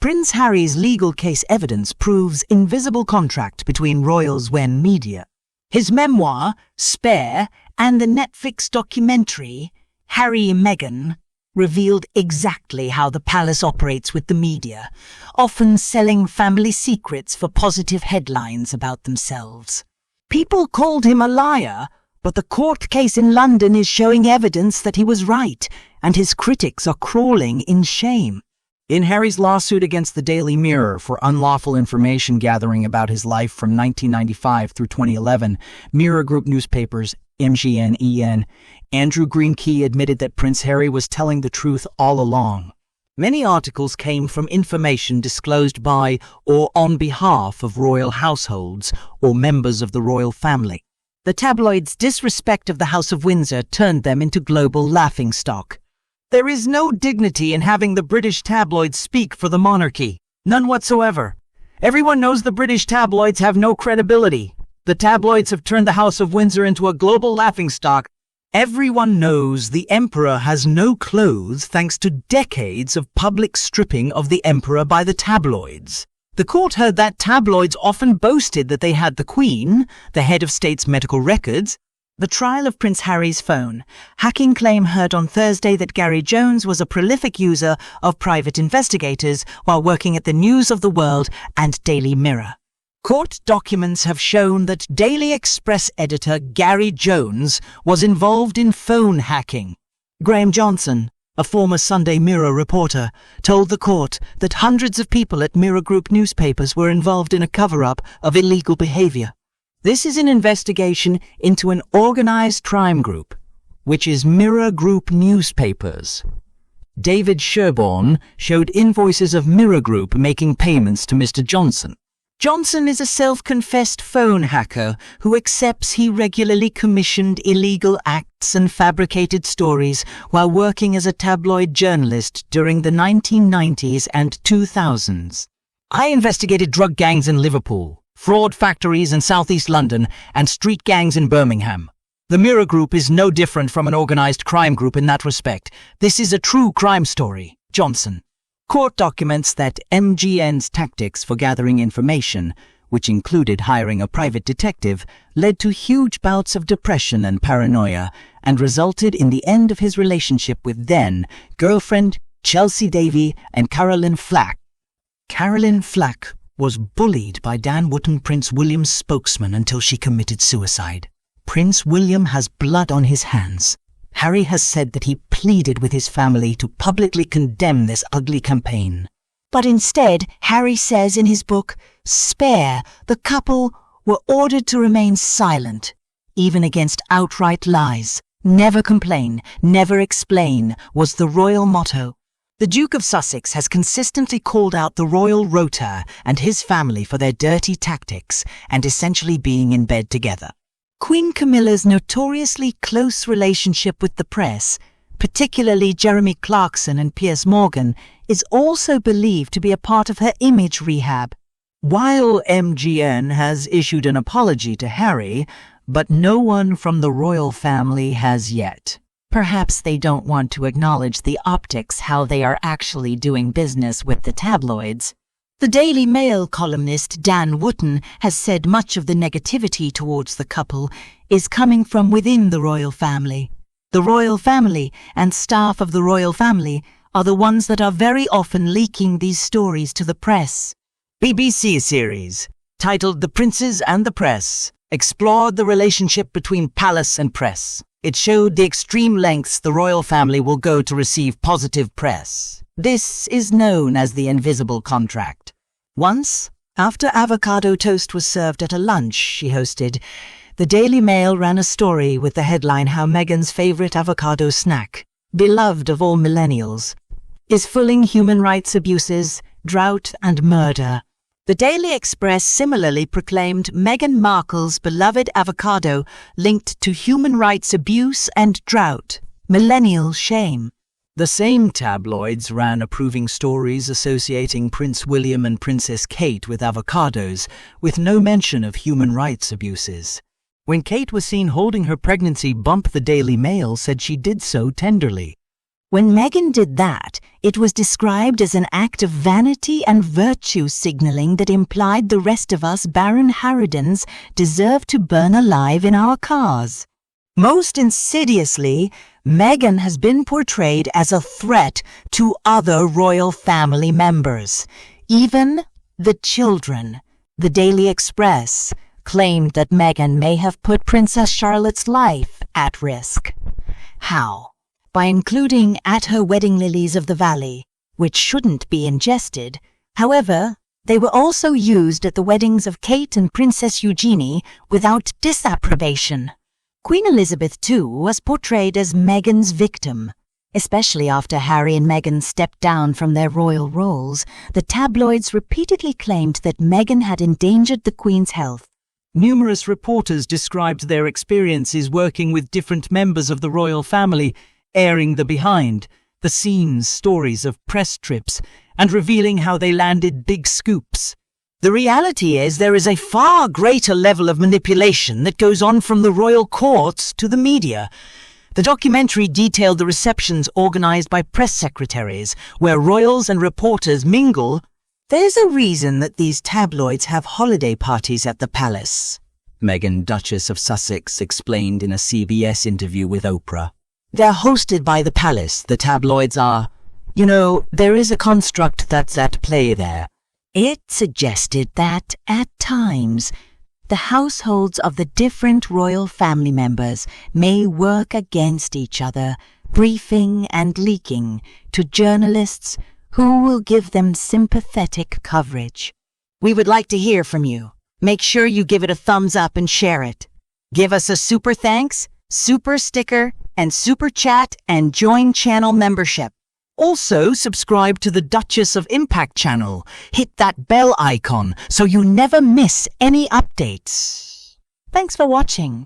Prince Harry's legal case evidence proves invisible contract between royals when media. His memoir, Spare, and the Netflix documentary, Harry and Meghan, revealed exactly how the palace operates with the media, often selling family secrets for positive headlines about themselves. People called him a liar, but the court case in London is showing evidence that he was right, and his critics are crawling in shame. In Harry's lawsuit against the Daily Mirror for unlawful information gathering about his life from 1995 through 2011, Mirror Group newspapers, MGN, Andrew Green-Key admitted that Prince Harry was telling the truth all along. Many articles came from information disclosed by or on behalf of royal households or members of the royal family. The tabloids' disrespect of the House of Windsor turned them into global laughingstock. There is no dignity in having the British tabloids speak for the monarchy. None whatsoever. Everyone knows the British tabloids have no credibility. The tabloids have turned the House of Windsor into a global laughingstock. Everyone knows the Emperor has no clothes thanks to decades of public stripping of the Emperor by the tabloids. The court heard that tabloids often boasted that they had the Queen, the head of state's medical records. The trial of Prince Harry's phone. Hacking claim heard on Thursday that Gary Jones was a prolific user of private investigators while working at the News of the World and Daily Mirror. Court documents have shown that Daily Express editor Gary Jones was involved in phone hacking. Graham Johnson, a former Sunday Mirror reporter, told the court that hundreds of people at Mirror Group newspapers were involved in a cover-up of illegal behavior. This is an investigation into an organized crime group, which is Mirror Group newspapers. David Sherborne showed invoices of Mirror Group making payments to Mr. Johnson. Johnson is a self-confessed phone hacker who accepts he regularly commissioned illegal acts and fabricated stories while working as a tabloid journalist during the 1990s and 2000s. I investigated drug gangs in Liverpool, fraud factories in southeast London, and street gangs in Birmingham. The Mirror Group is no different from an organized crime group in that respect. This is a true crime story. Johnson. Court documents that MGN's tactics for gathering information, which included hiring a private detective, led to huge bouts of depression and paranoia and resulted in the end of his relationship with then-girlfriend Chelsea Davy and Caroline Flack. Caroline Flack was bullied by Dan Wootton, Prince William's spokesman, until she committed suicide. Prince William has blood on his hands. Harry has said that he pleaded with his family to publicly condemn this ugly campaign. But instead, Harry says in his book, Spare, the couple were ordered to remain silent, even against outright lies. Never complain, never explain, was the royal motto. The Duke of Sussex has consistently called out the royal rota and his family for their dirty tactics and essentially being in bed together. Queen Camilla's notoriously close relationship with the press, particularly Jeremy Clarkson and Piers Morgan, is also believed to be a part of her image rehab. While MGN has issued an apology to Harry, but no one from the royal family has yet. Perhaps they don't want to acknowledge the optics how they are actually doing business with the tabloids. The Daily Mail columnist Dan Wootton has said much of the negativity towards the couple is coming from within the royal family. The royal family and staff of the royal family are the ones that are very often leaking these stories to the press. BBC series, titled The Princes and the Press, explored the relationship between palace and press. It showed the extreme lengths the royal family will go to receive positive press. This is known as the invisible contract. Once, after avocado toast was served at a lunch she hosted, the Daily Mail ran a story with the headline how Meghan's favorite avocado snack, beloved of all millennials, is fooling human rights abuses, drought and murder. The Daily Express similarly proclaimed Meghan Markle's beloved avocado linked to human rights abuse and drought, millennial shame. The same tabloids ran approving stories associating Prince William and Princess Kate with avocados, with no mention of human rights abuses. When Kate was seen holding her pregnancy bump, the Daily Mail said she did so tenderly. When Meghan did that, it was described as an act of vanity and virtue signaling that implied the rest of us Baron Harridans deserve to burn alive in our cars. Most insidiously, Meghan has been portrayed as a threat to other royal family members. Even the children. The Daily Express claimed that Meghan may have put Princess Charlotte's life at risk. How? By including at her wedding lilies of the valley, which shouldn't be ingested. However, they were also used at the weddings of Kate and Princess Eugenie without disapprobation. Queen Elizabeth, too, was portrayed as Meghan's victim. Especially after Harry and Meghan stepped down from their royal roles, the tabloids repeatedly claimed that Meghan had endangered the Queen's health. Numerous reporters described their experiences working with different members of the royal family, airing the behind-the-scenes stories of press trips and revealing how they landed big scoops. The reality is there is a far greater level of manipulation that goes on from the royal courts to the media. The documentary detailed the receptions organized by press secretaries, where royals and reporters mingle. There's a reason that these tabloids have holiday parties at the palace, Meghan, Duchess of Sussex, explained in a CBS interview with Oprah. They're hosted by the palace, the tabloids are. You know, there is a construct that's at play there. It suggested that, at times, the households of the different royal family members may work against each other, briefing and leaking to journalists who will give them sympathetic coverage. We would like to hear from you. Make sure you give it a thumbs up and share it. Give us a super thanks, super sticker, and super chat, and join channel membership. Also, subscribe to the Duchess of Impact channel. Hit that bell icon so you never miss any updates. Thanks for watching.